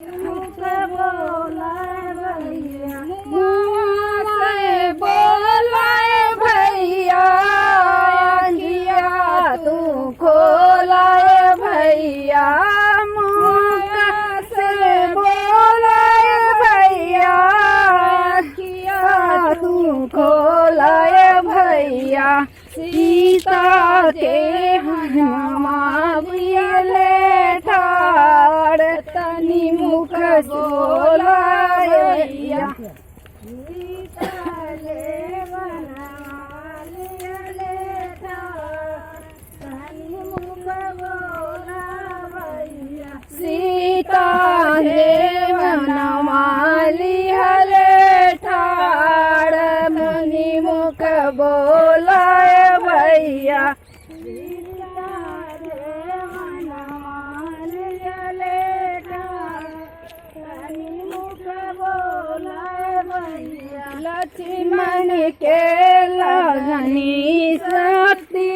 मुख बोलाए भैया, मुँह से बोलाए भैया, अखिया तू खोलाए भैया, मुँह से बोलाए भैया, अखिया तू खोलाए भैया। सीता के हनुमा बियले ठाड़, तनी मुख बोलाए भैया। सीता ले वनवा बियले ठाड़, तनी मुख बोलाए भैया। सीता हे वनवा बियले ठाड़, तनी मुख बोलाए भैया। लक्ष्मण के लगनी शक्ति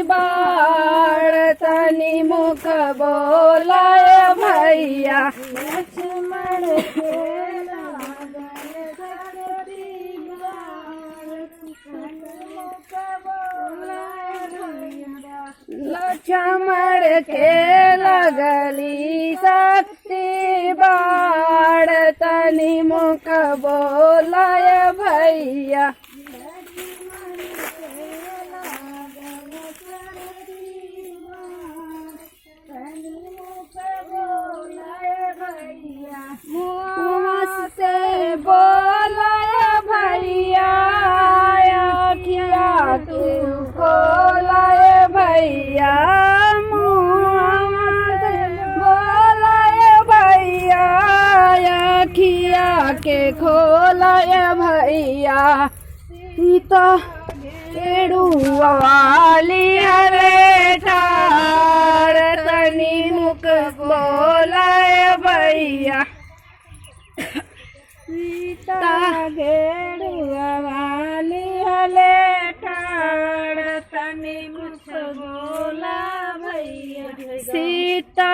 बाण, तनी मुख बोलाए भैया। लक्ष्मण के लगनी शक्ति बाण, तनी मुख बोलाए भैया। लक्ष्मण के लगली शक्ति बाण, तनी मुख बोलाए भैया। मुँह से बोलाए भैया, अखिया तू खोलाए भैया, मुँह से बोलाए भैया, अखिया के खोलाए भैया। सीता केड़ुआ वाली हरे ठाड़, तनी मुख बोलाए भैया। सीता गेड़ुआ वाली हरे ठाड़, तनी मुख बोला भैया। सीता